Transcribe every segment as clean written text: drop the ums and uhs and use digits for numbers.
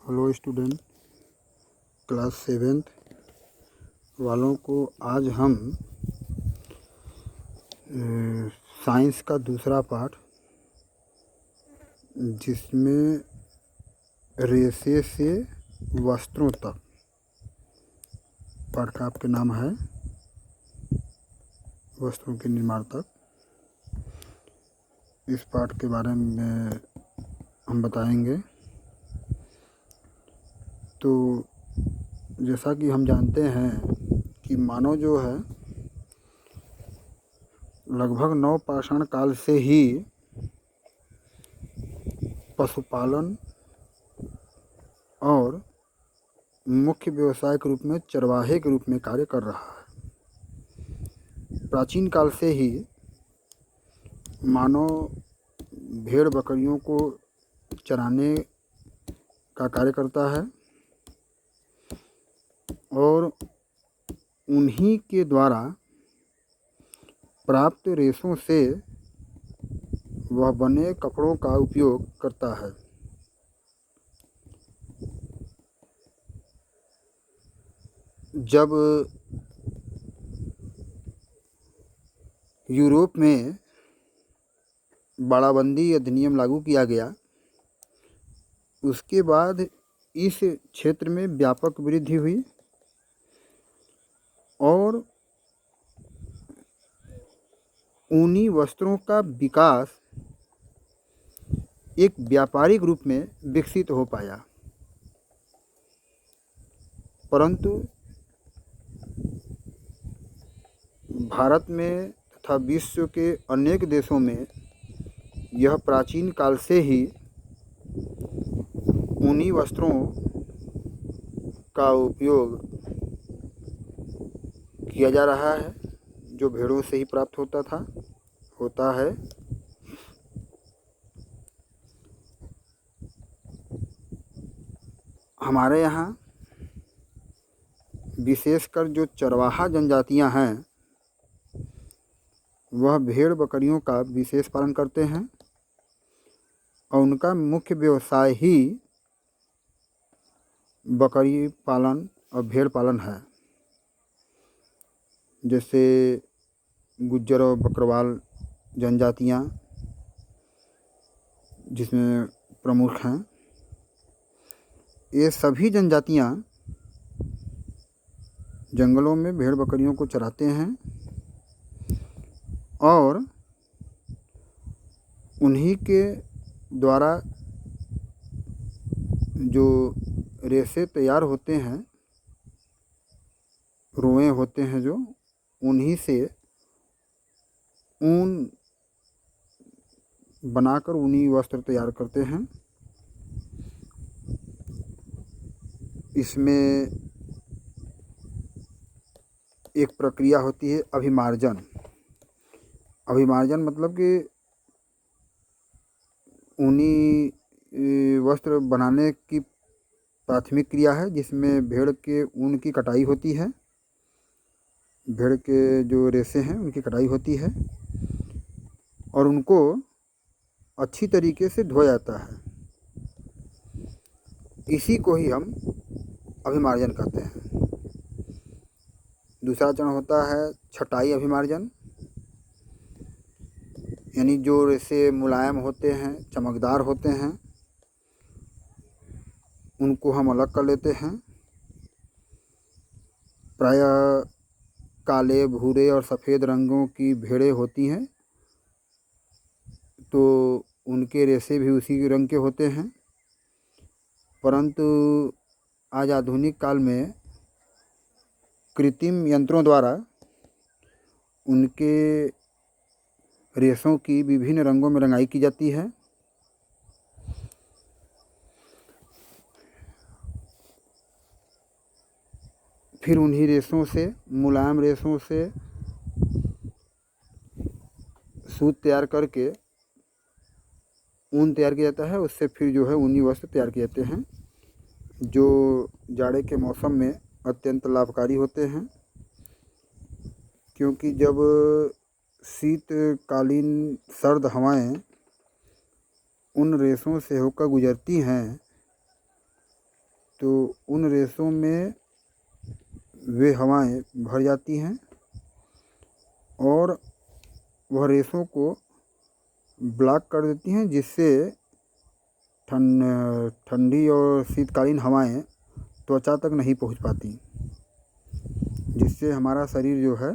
Hello student, class 7th वालों को आज हम साइंस का दूसरा पाठ, जिसमें रेशे से वस्त्रों तक पाठ का आपके नाम है, वस्त्रों के निर्माण तक, इस पाठ के बारे में हम बताएंगे। तो जैसा कि हम जानते हैं कि मानव जो है लगभग नवपाषाण काल से ही पशुपालन और मुख्य व्यवसाय के रूप में चरवाहे के रूप में कार्य कर रहा है। प्राचीन काल से ही मानव भेड़ बकरियों को चराने का कार्य करता है और उन्हीं के द्वारा प्राप्त रेशों से वह बने कपड़ों का उपयोग करता है। जब यूरोप में बाड़ाबंदी अधिनियम लागू किया गया, उसके बाद इस क्षेत्र में व्यापक वृद्धि हुई और ऊनी वस्त्रों का विकास एक व्यापारिक रूप में विकसित हो पाया। परंतु भारत में तथा विश्व के अनेक देशों में यह प्राचीन काल से ही ऊनी वस्त्रों का उपयोग किया जा रहा है, जो भेड़ों से ही प्राप्त होता है। हमारे यहाँ विशेषकर जो चरवाहा जनजातियाँ हैं, वह भेड़ बकरियों का विशेष पालन करते हैं और उनका मुख्य व्यवसाय ही बकरी पालन और भेड़ पालन है। जैसे गुज्जर और बकरवाल जनजातियाँ जिसमें प्रमुख हैं, ये सभी जनजातियाँ जंगलों में भेड़ बकरियों को चराते हैं और उन्हीं के द्वारा जो रेशे तैयार होते हैं, रोएं होते हैं, जो उन्हीं से ऊन बनाकर ऊनी वस्त्र तैयार करते हैं। इसमें एक प्रक्रिया होती है अभिमार्जन। अभिमार्जन मतलब कि ऊनी वस्त्र बनाने की प्राथमिक क्रिया है, जिसमें भेड़ के ऊन की कटाई होती है, भेड़ के जो रेशे हैं उनकी कटाई होती है और उनको अच्छी तरीके से धोया जाता है। इसी को ही हम अभिमार्जन कहते हैं। दूसरा चरण होता है छटाई अभिमार्जन, यानी जो रेशे मुलायम होते हैं, चमकदार होते हैं, उनको हम अलग कर लेते हैं। प्रायः काले, भूरे और सफ़ेद रंगों की भेड़ें होती हैं, तो उनके रेशे भी उसी रंग के होते हैं। परंतु आज आधुनिक काल में कृत्रिम यंत्रों द्वारा उनके रेशों की विभिन्न रंगों में रंगाई की जाती है। फिर उन्हीं रेशों से, मुलायम रेशों से सूत तैयार करके ऊन तैयार किया जाता है। उससे फिर जो है ऊनी वस्त्र तैयार किए जाते हैं, जो जाड़े के मौसम में अत्यंत लाभकारी होते हैं, क्योंकि जब शीतकालीन सर्द हवाएं उन रेशों से होकर गुजरती हैं, तो उन रेशों में वे हवाएं भर जाती हैं और वह रेशों को ब्लॉक कर देती हैं, जिससे ठंडी और शीतकालीन हवाएं त्वचा तक नहीं पहुंच पाती, जिससे हमारा शरीर जो है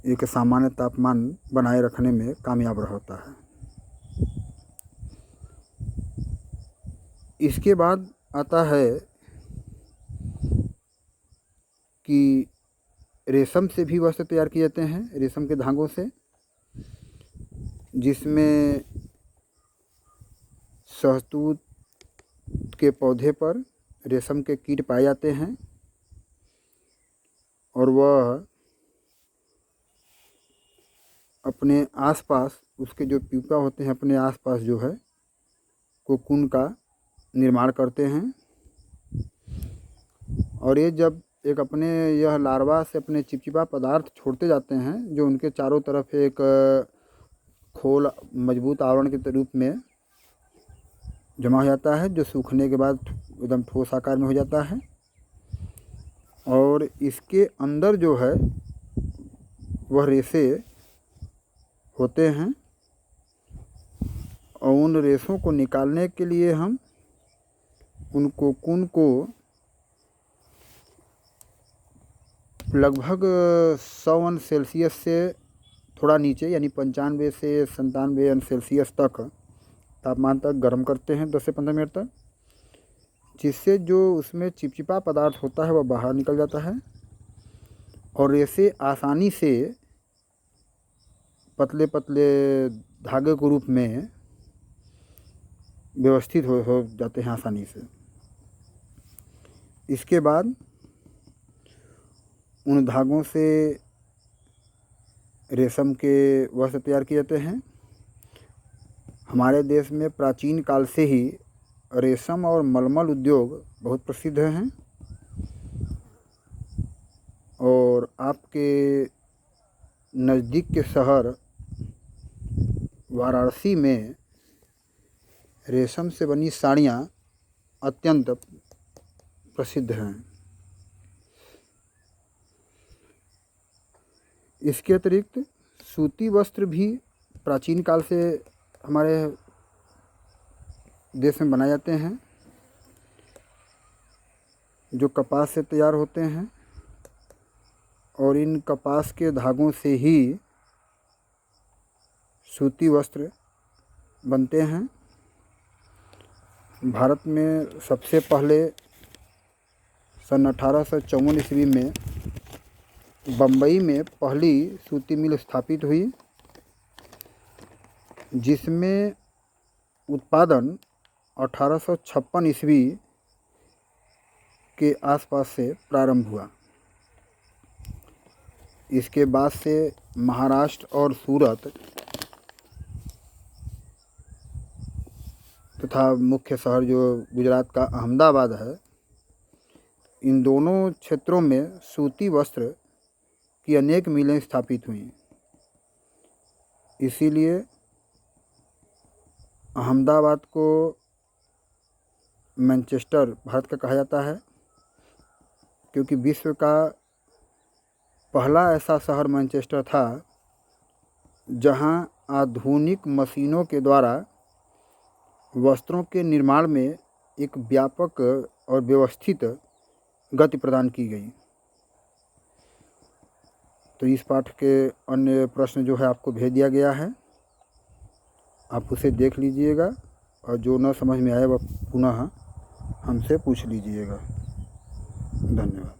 एक सामान्य तापमान बनाए रखने में कामयाब रहता है। इसके बाद आता है कि रेशम से भी वस्त्र तैयार किए जाते हैं, रेशम के धागों से, जिसमें शहतूत के पौधे पर रेशम के कीट पाए जाते हैं और वह अपने आसपास, उसके जो प्यूपा होते हैं अपने आसपास जो है कोकून का निर्माण करते हैं। और ये जब एक अपने यह लार्वा से अपने चिपचिपा पदार्थ छोड़ते जाते हैं, जो उनके चारों तरफ एक खोल मजबूत आवरण के रूप में जमा हो जाता है, जो सूखने के बाद एकदम ठोस आकार में हो जाता है। और इसके अंदर जो है वह रेशे होते हैं और उन रेशों को निकालने के लिए हम उन कोकून को लगभग 100 अंश सेल्सियस से थोड़ा नीचे, यानी 95 से 97 अंश सेल्सियस तक तापमान तक गर्म करते हैं 10 से 15 मिनट तक, जिससे जो उसमें चिपचिपा पदार्थ होता है वह बाहर निकल जाता है और रेशे आसानी से पतले पतले धागे के रूप में व्यवस्थित हो जाते हैं आसानी से। इसके बाद उन धागों से रेशम के वस्त्र तैयार किए जाते हैं। हमारे देश में प्राचीन काल से ही रेशम और मलमल उद्योग बहुत प्रसिद्ध हैं और आपके नज़दीक के शहर वाराणसी में रेशम से बनी साड़ियाँ अत्यंत प्रसिद्ध हैं। इसके अतिरिक्त सूती वस्त्र भी प्राचीन काल से हमारे देश में बनाए जाते हैं, जो कपास से तैयार होते हैं और इन कपास के धागों से ही सूती वस्त्र बनते हैं। भारत में सबसे पहले सन 1854 ईस्वी में बम्बई में पहली सूती मिल स्थापित हुई, जिसमें उत्पादन 1856 ईस्वी के आसपास से प्रारंभ हुआ। इसके बाद से महाराष्ट्र और सूरत तथा मुख्य शहर जो गुजरात का अहमदाबाद है, इन दोनों क्षेत्रों में सूती वस्त्र की अनेक मिलें स्थापित हुईं। इसीलिए अहमदाबाद को मैनचेस्टर भारत का कहा जाता है, क्योंकि विश्व का पहला ऐसा शहर मैनचेस्टर था जहां आधुनिक मशीनों के द्वारा वस्त्रों के निर्माण में एक व्यापक और व्यवस्थित गति प्रदान की गई। तो इस पाठ के अन्य प्रश्न जो है आपको भेज दिया गया है, आप उसे देख लीजिएगा और जो न समझ में आए वह पुनः हमसे पूछ लीजिएगा। धन्यवाद।